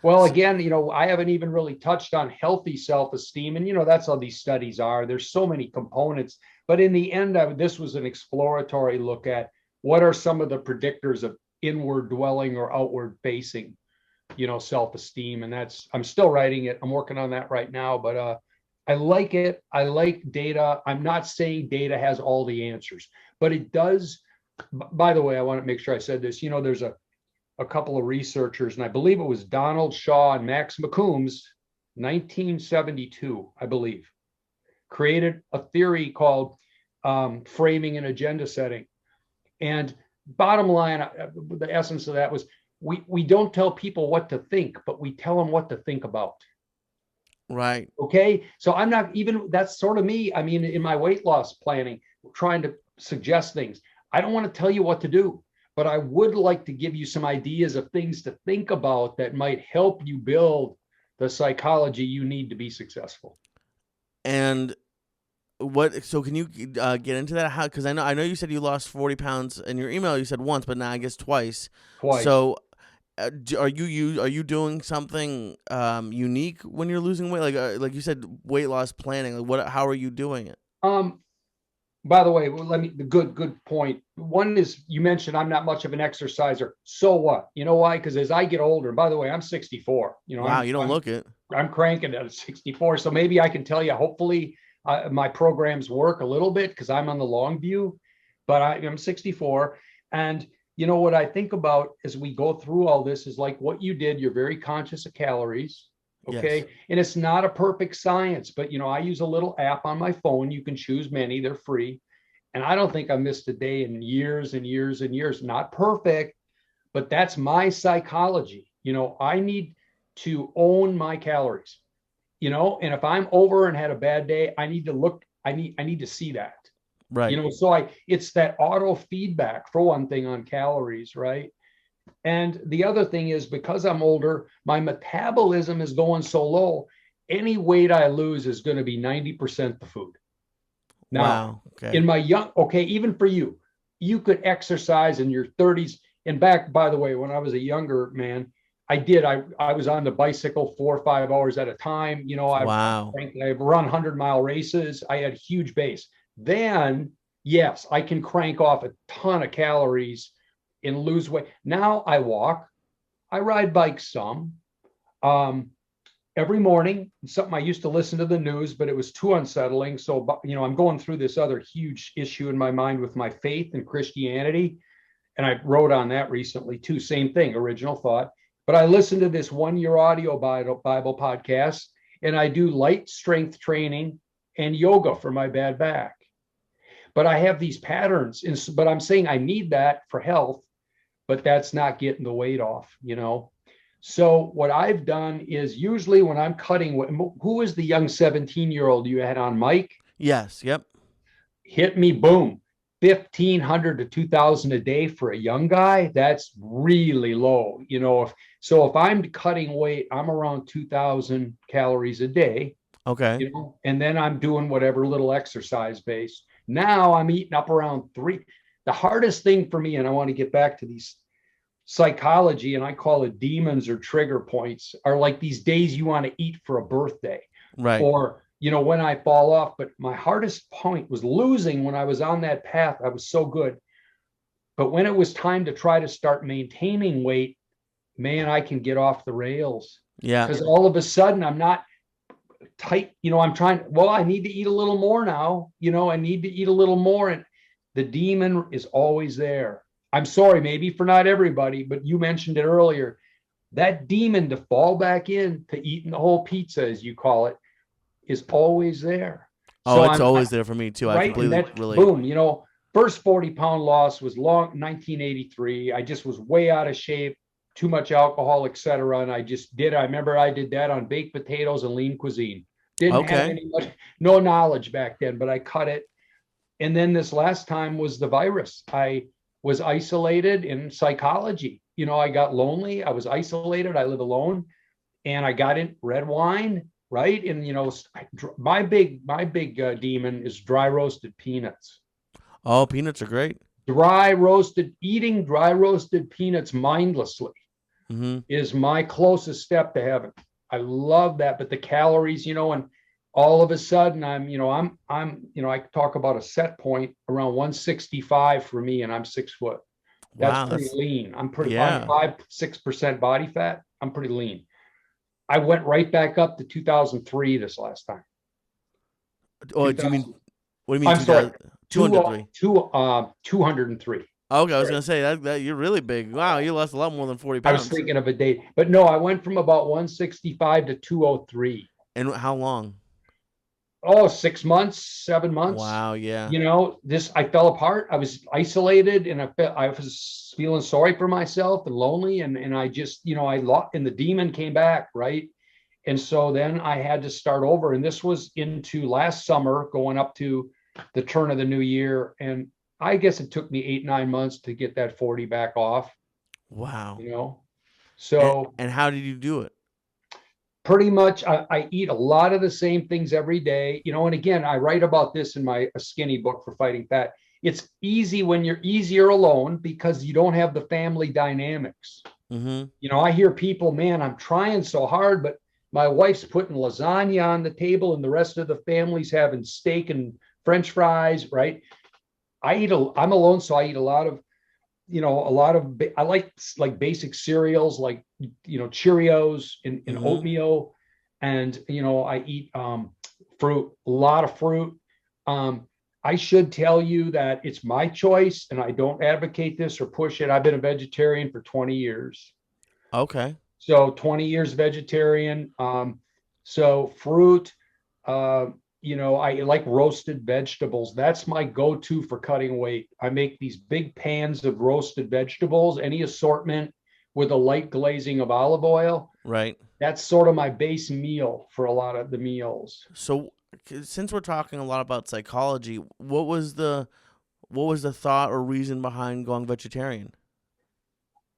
Well, again, I haven't even really touched on healthy self-esteem. And, that's how these studies are. There's so many components. But in the end, this was an exploratory look at what are some of the predictors of inward dwelling or outward facing, self-esteem. And I'm still writing it. I'm working on that right now. But I like it. I like data. I'm not saying data has all the answers, but it does. By the way, I want to make sure I said this. There's a couple of researchers, and I believe it was Donald Shaw and Max McCombs, 1972, I believe, created a theory called framing and agenda setting. And bottom line, the essence of that was we don't tell people what to think, but we tell them what to think about. Right. Okay. So I'm not even, that's sort of me. I mean, in my weight loss planning, trying to suggest things. I don't want to tell you what to do, but I would like to give you some ideas of things to think about that might help you build the psychology you need to be successful. And so can you get into that? How? Because I know you said you lost 40 pounds in your email. You said once, but now I guess twice. So are you doing something unique when you're losing weight? Like you said, weight loss planning. Like how are you doing it? By the way, good point. One is, you mentioned I'm not much of an exerciser. So what? You know why? Because as I get older, and by the way, I'm 64. Wow, you don't look it. I'm cranking at 64. So maybe I can tell you, hopefully my programs work a little bit because I'm on the long view, but I'm 64. And what I think about as we go through all this is like what you did. You're very conscious of calories. Okay. Yes. And it's not a perfect science, but I use a little app on my phone. You can choose many, they're free. And I don't think I missed a day in years and years and years. Not perfect, but that's my psychology. I need to own my calories, and if I'm over and had a bad day, I need to see that. Right. So it's that auto feedback for one thing on calories, right? And the other thing is, because I'm older, my metabolism is going so low, any weight I lose is going to be 90% the food. Now, wow. Okay. In my even for you, you could exercise in your 30s. And back, by the way, when I was a younger man, I was on the bicycle 4 or 5 hours at a time. I've run 100-mile races. I had huge base. Then, yes, I can crank off a ton of calories and lose weight. Now I walk, I ride bikes some. Every morning, something I used to listen to the news, but it was too unsettling. So, I'm going through this other huge issue in my mind with my faith and Christianity. And I wrote on that recently too. Same thing, original thought. But I listened to this 1-year audio Bible podcast, and I do light strength training and yoga for my bad back. But I have these patterns, but I'm saying I need that for health, but that's not getting the weight off, So what I've done is, usually when I'm cutting, who is the young 17-year-old you had on, Mike? Yes. Yep. Hit me, boom. 1,500 to 2,000 a day for a young guy. That's really low. If I'm cutting weight, I'm around 2,000 calories a day. Okay. And then I'm doing whatever little exercise base. Now I'm eating up around 3. The hardest thing for me, and I want to get back to these psychology, and I call it demons or trigger points, are like these days you want to eat for a birthday. Right. Or, when I fall off. But my hardest point was losing. When I was on that path, I was so good. But when it was time to try to start maintaining weight, man, I can get off the rails. Yeah. Because all of a sudden I'm not tight. I'm trying, I need to eat a little more now. I need to eat a little more. And the demon is always there. I'm sorry, maybe for not everybody, but you mentioned it earlier. That demon to fall back in to eating the whole pizza, as you call it, is always there. Oh, so it's always there for me too. Right? I completely relate. Boom, first 40-pound loss was 1983. I just was way out of shape, too much alcohol, etc. And I remember I did that on baked potatoes and lean cuisine. Didn't have no knowledge back then, but I cut it. And then this last time was the virus. I was isolated in psychology. I got lonely. I was isolated. I live alone, and I got in red wine, right? And my big demon is dry roasted peanuts. Oh, peanuts are great. Eating dry roasted peanuts mindlessly is my closest step to heaven. I love that, but the calories, and all of a sudden I'm I talk about a set point around 165 for me, and I'm 6 foot. That's pretty lean. I'm 5-6% body fat. I'm pretty lean. I went right back up to 2003 this last time. Oh, do you mean, what do you mean? I'm sorry, 203. 203. Okay, I was gonna say that you're really big. Wow, you lost a lot more than 40 pounds. I was thinking of a date, but no, I went from about 165 to 203. And how long? Oh, 6 months, 7 months. Wow, yeah. I fell apart. I was isolated, and I was feeling sorry for myself and lonely, and I just, I lost, and the demon came back, right? And so then I had to start over, and this was into last summer, going up to the turn of the new year, and I guess it took me 8-9 months to get that 40 back off. Wow. So and how did you do it? Pretty much, I eat a lot of the same things every day, and again, I write about this in my skinny book for fighting fat. It's easy when you're easier alone because you don't have the family dynamics. I hear people, man, I'm trying so hard, but my wife's putting lasagna on the table and the rest of the family's having steak and French fries, right? I'm alone, so I eat a lot of I like basic cereals, like, Cheerios and oatmeal. And, I eat fruit, a lot of fruit. I should tell you that it's my choice, and I don't advocate this or push it. I've been a vegetarian for 20 years. Okay. So 20 years vegetarian. So fruit, I like roasted vegetables. That's my go-to for cutting weight. I make these big pans of roasted vegetables, any assortment with a light glazing of olive oil. Right. That's sort of my base meal for a lot of the meals. So since we're talking a lot about psychology, what was the thought or reason behind going vegetarian?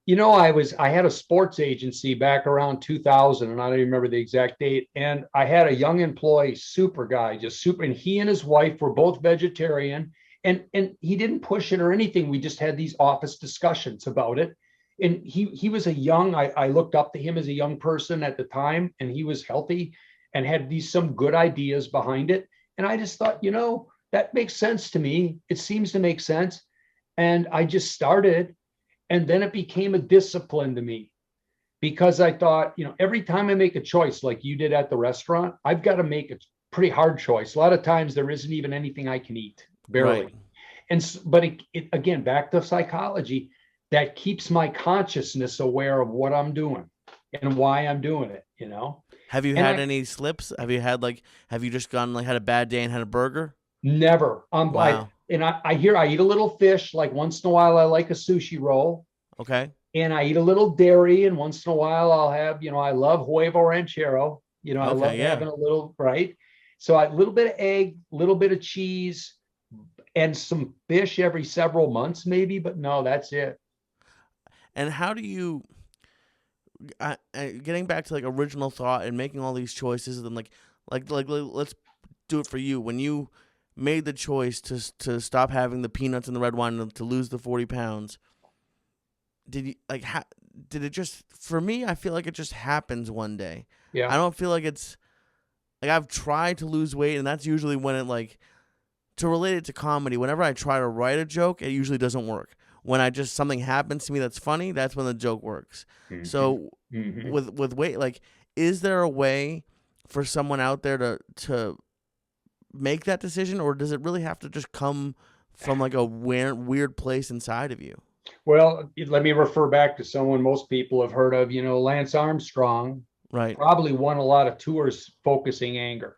I had a sports agency back around 2000, and I don't even remember the exact date. And I had a young employee, super guy, just super. And he and his wife were both vegetarian, and he didn't push it or anything. We just had these office discussions about it. And he was I looked up to him as a young person at the time, and he was healthy and had some good ideas behind it. And I just thought, that makes sense to me. It seems to make sense. And I just started. And then it became a discipline to me, because I thought, every time I make a choice like you did at the restaurant, I've got to make a pretty hard choice. A lot of times there isn't even anything I can eat, barely. Right. But again, back to psychology, that keeps my consciousness aware of what I'm doing and why I'm doing it, Have you had any slips? Have you just gone had a bad day and had a burger? Never. Wow. I hear I eat a little fish, like once in a while I like a sushi roll. Okay. And I eat a little dairy, and once in a while I'll have, I love huevo ranchero. I love having a little, right? So a little bit of egg, a little bit of cheese, and some fish every several months maybe, but no, that's it. And how do you, getting back to original thought and making all these choices, and like let's do it for you. When you made the choice to stop having the peanuts and the red wine to lose the 40 pounds, did you did it just, for me, I feel like it just happens one day. Yeah. I don't feel like it's I've tried to lose weight, and that's usually when it to relate it to comedy, whenever I try to write a joke, it usually doesn't work. When something happens to me that's funny, that's when the joke works. Mm-hmm. So with weight, is there a way for someone out there to make that decision, or does it really have to just come from a weird place inside of you? Well, let me refer back to someone most people have heard of, Lance Armstrong. Right. Probably won a lot of tours focusing anger.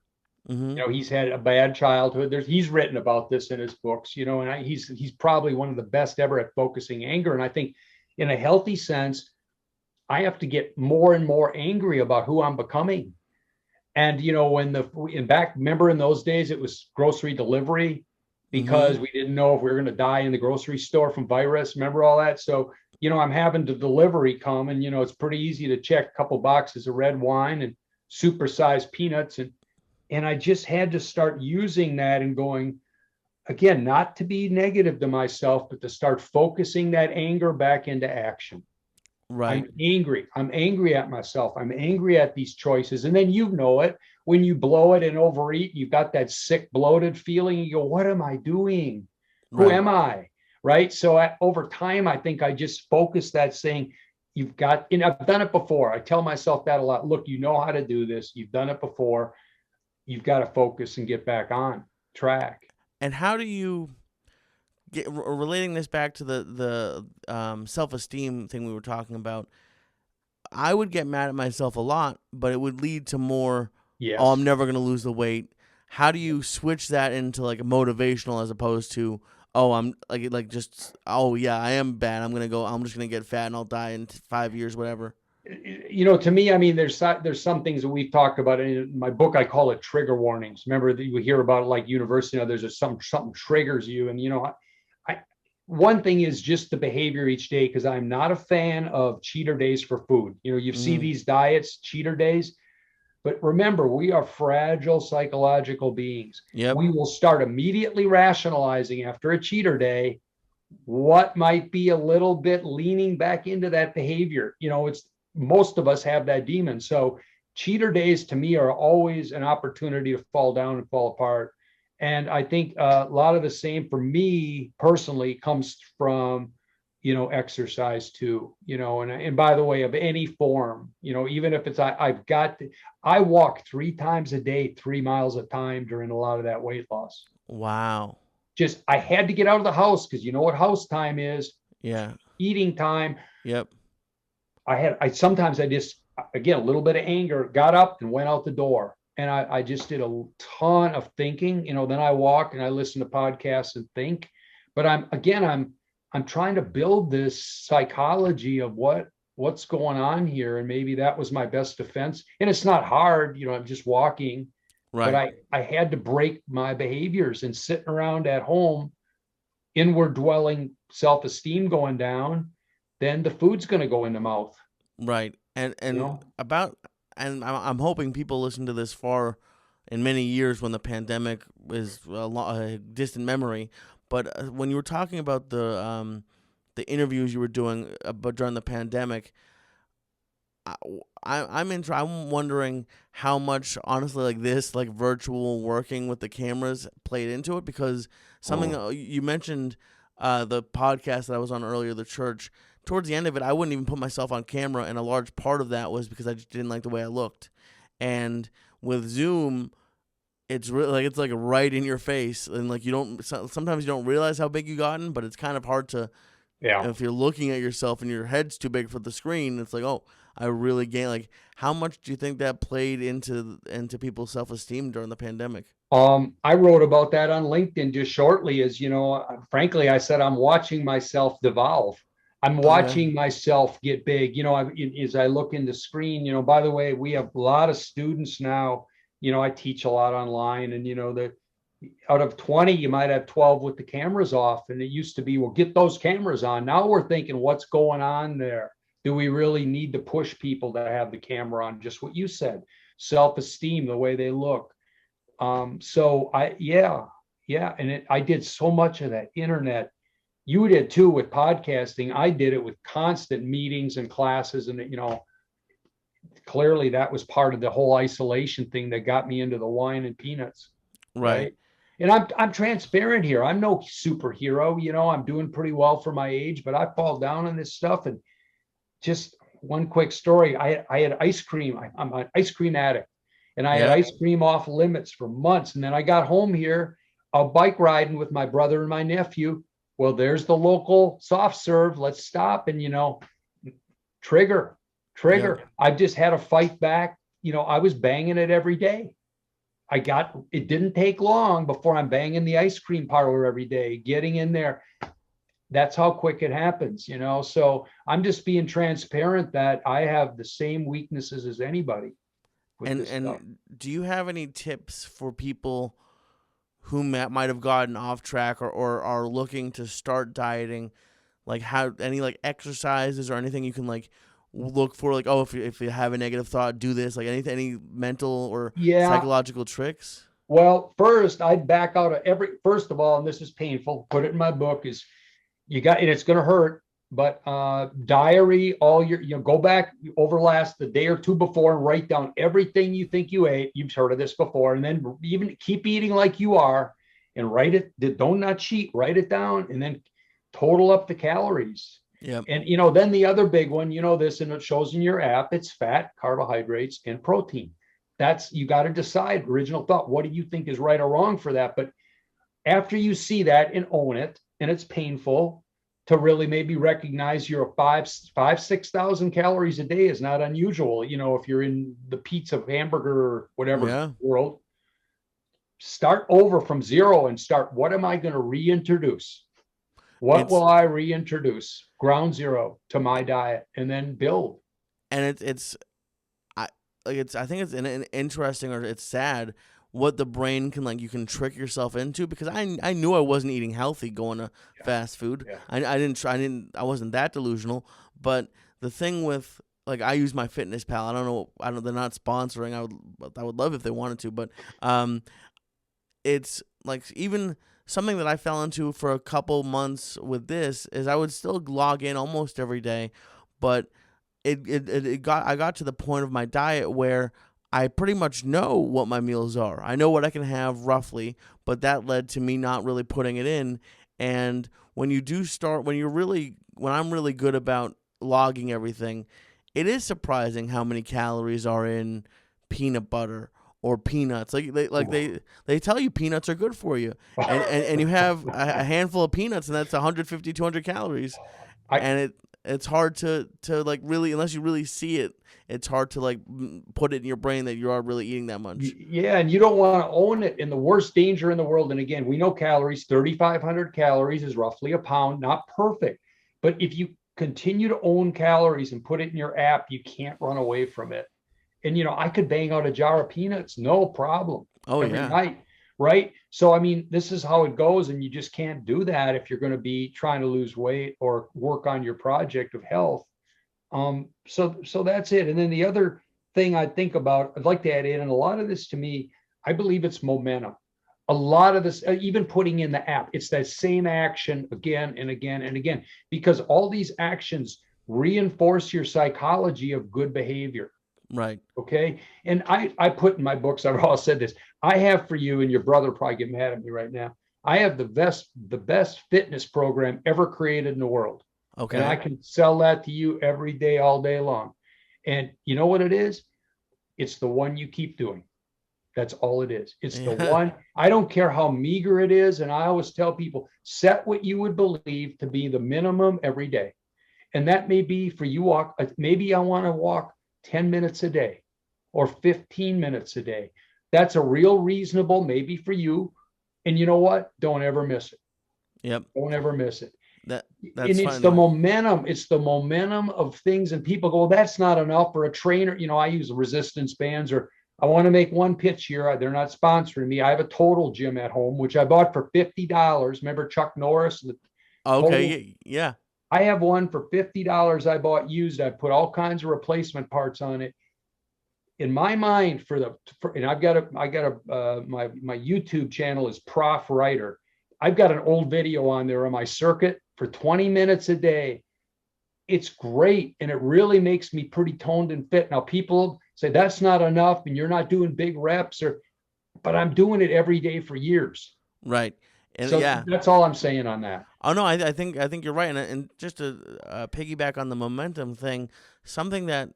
Mm-hmm. He's had a bad childhood. He's written about this in his books, and he's probably one of the best ever at focusing anger. And I think in a healthy sense, I have to get more and more angry about who I'm becoming. And, remember in those days, it was grocery delivery, because we didn't know if we were going to die in the grocery store from virus. Remember all that? So, I'm having the delivery come, and, it's pretty easy to check a couple boxes of red wine and supersized peanuts. And I just had to start using that and going, again, not to be negative to myself, but to start focusing that anger back into action. Right. I'm angry. I'm angry at myself. I'm angry at these choices. And then it. When you blow it and overeat, you've got that sick, bloated feeling. You go, what am I doing? Who am I? Right. So over time, I think I just focused that saying, I've done it before. I tell myself that a lot. Look, you know how to do this. You've done it before. You've got to focus and get back on track. And how do you get, relating this back to the self-esteem thing we were talking about? I would get mad at myself a lot, but it would lead to more. Yes. Oh, I'm never going to lose the weight. How do you switch that into like a motivational as opposed to, oh, I'm just, oh yeah, I am bad. I'm just going to get fat and I'll die in 5 years, whatever. To me, I mean, there's some things that we've talked about in my book. I call it trigger warnings. Remember that you hear about like university, there's something triggers you. And, one thing is just the behavior each day, because I'm not a fan of cheater days for food. You see these diets, cheater days. But remember, we are fragile psychological beings. Yep. We will start immediately rationalizing after a cheater day what might be a little bit leaning back into that behavior. Most of us have that demon. So cheater days to me are always an opportunity to fall down and fall apart. And I think a lot of the same for me personally comes from exercise too, and by the way, of any form, even if it's, I walk 3 times a day, 3 miles a time during a lot of that weight loss. Wow. Just, I had to get out of the house because you know what house time is. Yeah. Eating time. Yep. Sometimes I just, again, a little bit of anger, got up and went out the door. And I just did a ton of thinking, then I walk and I listen to podcasts and think, but I'm trying to build this psychology of what's going on here. And maybe that was my best defense. And it's not hard, I'm just walking, right. But I had to break my behaviors, and sitting around at home, inward dwelling self-esteem going down, then the food's going to go in the mouth. Right. And I'm hoping people listen to this far in many years when the pandemic is a distant memory. But when you were talking about the interviews you were doing about during the pandemic, I'm wondering how much, honestly, like virtual working with the cameras played into it, because something you mentioned, the podcast that I was on earlier, the church. Towards the end of it, I wouldn't even put myself on camera, and a large part of that was because I just didn't like the way I looked. And with Zoom, it's really it's like right in your face, and like sometimes you don't realize how big you've gotten, but it's kind of hard to. Yeah. If you're looking at yourself and your head's too big for the screen, it's like, oh, I really gained. Like, how much do you think that played into people's self-esteem during the pandemic? I wrote about that on LinkedIn just shortly. As frankly, I said I'm watching myself devolve. I'm watching myself get big. As I look in the screen. By the way, we have a lot of students now. I teach a lot online, and that out of 20, you might have 12 with the cameras off. And it used to be, well, get those cameras on. Now we're thinking, what's going on there? Do we really need to push people to have the camera on? Just what you said, self-esteem, the way they look. So I did so much of that internet. You did too with podcasting. I did it with constant meetings and classes, and clearly that was part of the whole isolation thing that got me into the wine and peanuts. Right. And I'm transparent here. I'm no superhero. I'm doing pretty well for my age, but I fall down on this stuff. And just one quick story. I had ice cream. I'm an ice cream addict, and I had ice cream off limits for months. And then I got home here, bike riding with my brother and my nephew. Well, there's the local soft serve. Let's stop. And, trigger. Yeah. I just had to fight back. I was banging it every day. It didn't take long before I'm banging the ice cream parlor every day, getting in there. That's how quick it happens, So I'm just being transparent that I have the same weaknesses as anybody. And do you have any tips for people who might have gotten off track or are looking to start dieting, like how any like exercises or anything you can like look for, like, oh, if you have a negative thought, do this, like any mental or Yeah. psychological tricks? Well, first I'd back out of first of all, and this is painful, put it in my book, is you got, and it's going to hurt, but diary all your, go back over the day or two before and write down everything you think you ate. You've heard of this before. And then even keep eating like you are and write it. Don't not cheat, write it down and then total up the calories. Yeah. And, then the other big one, this, and it shows in your app, it's fat, carbohydrates, and protein. You got to decide, original thought, what do you think is right or wrong for that? But after you see that and own it, and it's painful, to really maybe recognize you're 6,000 calories a day is not unusual. If you're in the pizza, hamburger, or whatever world, start over from zero and start, what am I going to reintroduce? What will I reintroduce? Ground zero to my diet, and then build. And I think it's an interesting, or it's sad what the brain can, like, you can trick yourself into, because I knew I wasn't eating healthy going to fast food. Yeah. I wasn't that delusional, but the thing with, like, I use my Fitness Pal. I don't they're not sponsoring. I would love if they wanted to, but it's like, even something that I fell into for a couple months with this is I would still log in almost every day, but I got to the point of my diet where I pretty much know what my meals are. I know what I can have roughly, but that led to me not really putting it in. And when I'm really good about logging everything, it is surprising how many calories are in peanut butter or peanuts. They tell you peanuts are good for you, and you have a handful of peanuts, and that's 150, 200 calories, and it's hard to like really, unless you really see it, it's hard to like put it in your brain that you are really eating that much. Yeah, and you don't want to own it. In the worst danger in the world, and again, we know calories, 3,500 calories is roughly a pound, not perfect. But if you continue to own calories and put it in your app, you can't run away from it. And, I could bang out a jar of peanuts, no problem. Every night, right? So, I mean, this is how it goes, and you just can't do that if you're going to be trying to lose weight or work on your project of health. So that's it. And then the other thing I think about, I'd like to add in, and a lot of this to me, I believe it's momentum. A lot of this, even putting in the app, it's that same action again and again and again, because all these actions reinforce your psychology of good behavior. Right. Okay. And I put in my books, I've all said this, I have for you, and your brother probably get mad at me right now, I have the best fitness program ever created in the world. Okay. And I can sell that to you every day, all day long. And you know what it is? It's the one you keep doing. That's all it is. It's the one. I don't care how meager it is. And I always tell people, set what you would believe to be the minimum every day. And that may be for you, maybe I want to walk 10 minutes a day or 15 minutes a day. That's a real reasonable, maybe for you. And you know what? Don't ever miss it. Yep. Don't ever miss it. That's and it's the momentum. It's the momentum of things. And people go, well, that's not enough for a trainer. I use resistance bands, or I want to make one pitch here. They're not sponsoring me. I have a Total gym at home, which I bought for $50. Remember Chuck Norris? Okay. Yeah. I have one for $50 I bought used. I put all kinds of replacement parts on it. In my mind, and I got my YouTube channel is Prof Writer. I've got an old video on there on my circuit for 20 minutes a day. It's great. And it really makes me pretty toned and fit. Now people say that's not enough and you're not doing big reps, but I'm doing it every day for years. Right. And so that's all I'm saying on that. Oh no, I think you're right. And just to piggyback on the momentum thing, something that,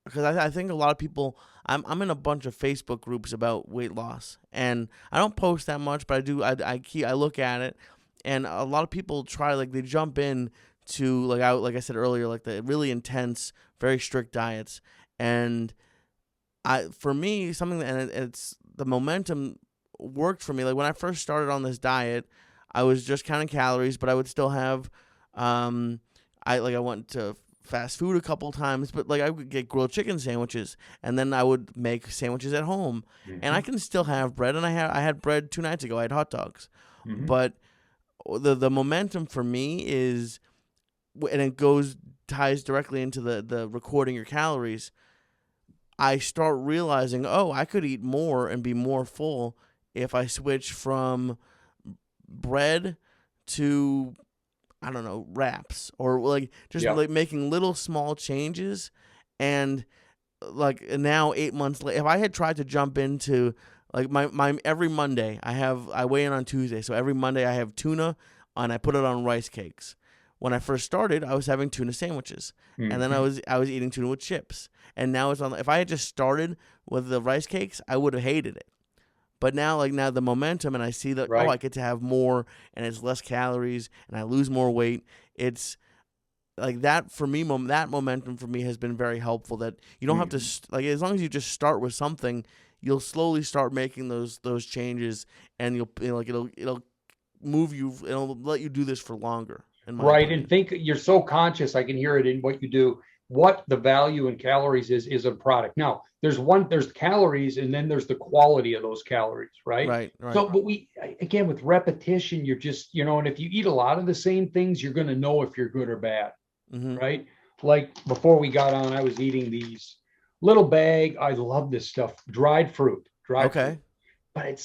because I think a lot of people, I'm in a bunch of Facebook groups about weight loss, and I don't post that much, but I do. I look at it, and a lot of people they jump in to like I said earlier, like the really intense, very strict diets, and for me something that, and it's the momentum worked for me. Like when I first started on this diet, I was just counting calories, but I would still have I went to fast food a couple times, but like I would get grilled chicken sandwiches, and then I would make sandwiches at home, and I can still have bread. And I had bread 2 nights ago. I had hot dogs, but the momentum for me is, and it ties directly into the recording your calories. I start realizing, oh, I could eat more and be more full if I switch from bread to, I don't know, wraps, or like just like making little small changes. And like now 8 months later, if I had tried to jump into like my every Monday, I weigh in on Tuesday, so every Monday I have tuna and I put it on rice cakes. When I first started, I was having tuna sandwiches, and then I was eating tuna with chips. And now it's on. If I had just started with the rice cakes, I would have hated it. But now the momentum, and I see that I get to have more, and it's less calories, and I lose more weight. It's like that for me. That momentum for me has been very helpful. That you don't have to like, as long as you just start with something, you'll slowly start making those changes, and it'll move you. It'll let you do this for longer. Right. And think you're so conscious. I can hear it in what you do. What the value in calories is a product. Now, there's calories, and then there's the quality of those calories. Right. Right. So, but again, with repetition, you're just, and if you eat a lot of the same things, you're going to know if you're good or bad. Right. Like before we got on, I was eating these little bag. I love this stuff. Dried fruit. Fruit. But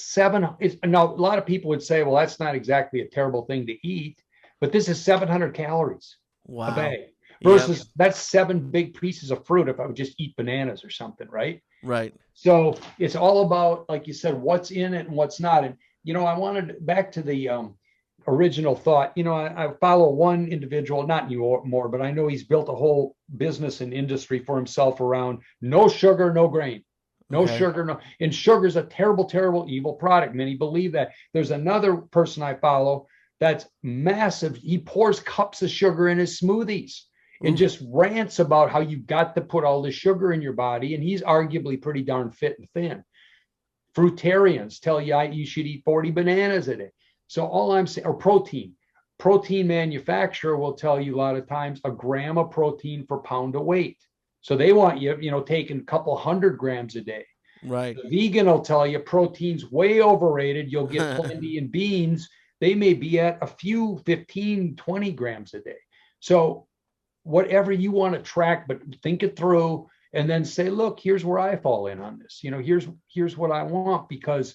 now a lot of people would say, well, that's not exactly a terrible thing to eat. But this is 700 calories a bag versus that's 7 big pieces of fruit if I would just eat bananas or something, right? Right. So it's all about, like you said, what's in it and what's not. And, I wanted back to the original thought. I follow one individual, not anymore, but I know he's built a whole business and industry for himself around no sugar, no grain. No sugar, no. And sugar's a terrible, terrible, evil product. Many believe that. There's another person I follow that's massive. He pours cups of sugar in his smoothies and just rants about how you've got to put all the sugar in your body. And he's arguably pretty darn fit and thin. Fruitarians tell you you should eat 40 bananas a day. So all I'm saying, or protein manufacturer will tell you a lot of times a gram of protein per pound of weight. So they want you, taking a couple 100 grams a day. Right. The vegan will tell you protein's way overrated. You'll get plenty in beans. They may be at a few 15, 20 grams a day. So whatever you want to track, but think it through and then say, look, here's where I fall in on this. Here's what I want, because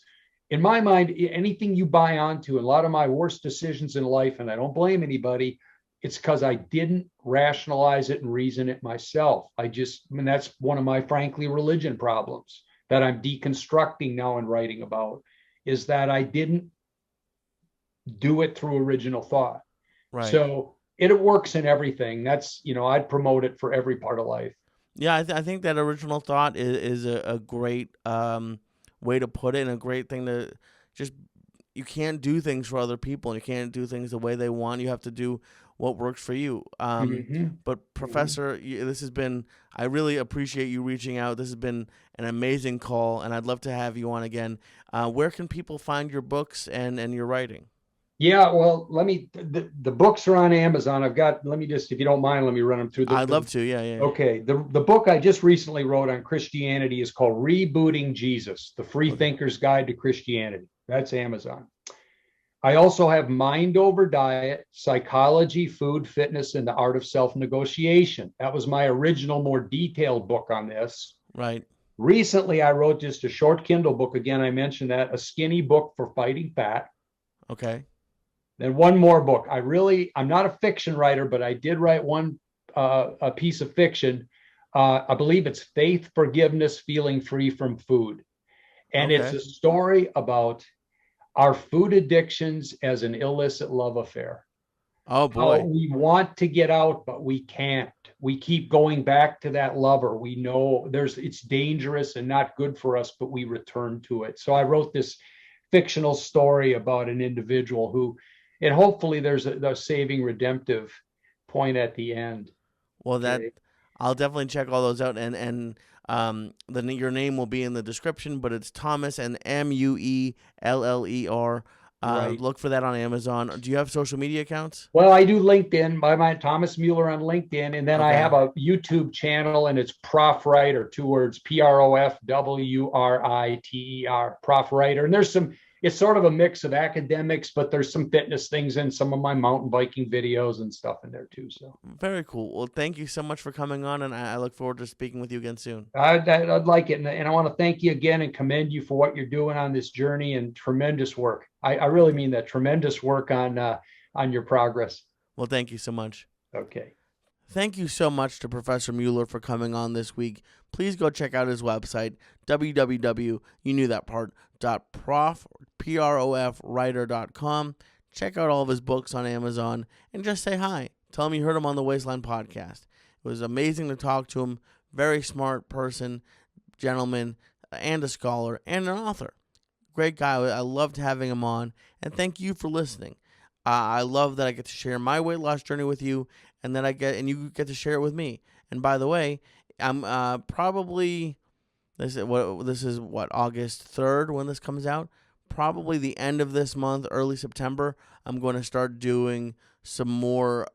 in my mind, anything you buy onto, a lot of my worst decisions in life, and I don't blame anybody, it's because I didn't rationalize it and reason it myself. That's one of my, frankly, religion problems that I'm deconstructing now and writing about, is that I didn't do it through original thought. Right. So it works in everything. That's, I'd promote it for every part of life. Yeah, I think that original thought is a great way to put it, and a great thing to just, you can't do things for other people, and you can't do things the way they want. You have to do what works for you. But Professor, this has been, I really appreciate you reaching out. This has been an amazing call, and I'd love to have you on again. Where can people find your books and your writing? Yeah, well, the books are on Amazon. If you don't mind, let me run them through. I'd love to, yeah. Okay, the book I just recently wrote on Christianity is called Rebooting Jesus, The Free Thinker's Guide to Christianity. That's Amazon. I also have Mind Over Diet, Psychology, Food, Fitness, and the Art of Self-Negotiation. That was my original, more detailed book on this. Right. Recently, I wrote just a short Kindle book. Again, I mentioned that, a skinny book for fighting fat. Okay. Then one more book. I'm not a fiction writer, but I did write a piece of fiction. I believe it's Faith, Forgiveness, Feeling Free from Food. And It's a story about our food addictions as an illicit love affair. Oh boy. How we want to get out, but we can't. We keep going back to that lover. We know it's dangerous and not good for us, but we return to it. So I wrote this fictional story about an individual who, and hopefully there's a saving, redemptive point at the end. Well, I'll definitely check all those out, and your name will be in the description. But it's Thomas, and Mueller, Right. Look for that on Amazon. Do you have social media accounts? Well, I do LinkedIn by my Thomas Mueller on LinkedIn, and then I Okay. have a YouTube channel, and it's Prof Writer, 2 words, PROFWRITER, Prof Writer. And it's sort of a mix of academics, but there's some fitness things in some of my mountain biking videos and stuff in there too. So Very cool. Well, thank you so much for coming on, and I look forward to speaking with you again soon. I'd like it, and I want to thank you again and commend you for what you're doing on this journey and tremendous work. I really mean that, tremendous work on your progress. Well, thank you so much. Okay. Thank you so much to Professor Mueller for coming on this week. Please go check out his website, www.profwriter.com. Check out all of his books on Amazon and just say hi. Tell him you heard him on the Wasteland podcast. It was amazing to talk to him. Very smart person, gentleman, and a scholar, and an author. Great guy. I loved having him on, and thank you for listening. I love that I get to share my weight loss journey with you, and you get to share it with me. And by the way, I'm probably this is August 3rd when this comes out. Probably the end of this month, early September, I'm going to start doing some more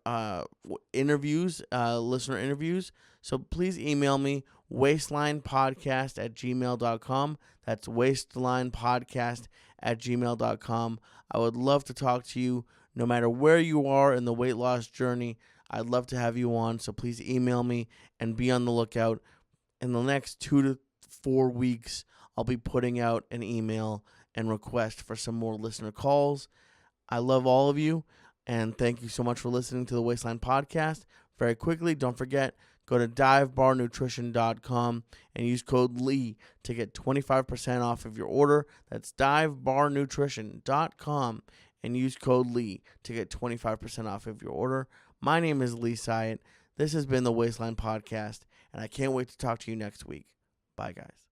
interviews, listener interviews. So please email me, wastelinepodcast@gmail.com. That's wastelinepodcast@gmail.com. I would love to talk to you no matter where you are in the weight loss journey. I'd love to have you on, so please email me and be on the lookout. In the next 2 to 4 weeks, I'll be putting out an email and request for some more listener calls. I love all of you, and thank you so much for listening to the Wasteland Podcast. Very quickly, don't forget, go to divebarnutrition.com and use code LEE to get 25% off of your order. That's divebarnutrition.com and use code LEE to get 25% off of your order. My name is Syatt. This has been the Wasteland Podcast, and I can't wait to talk to you next week. Bye, guys.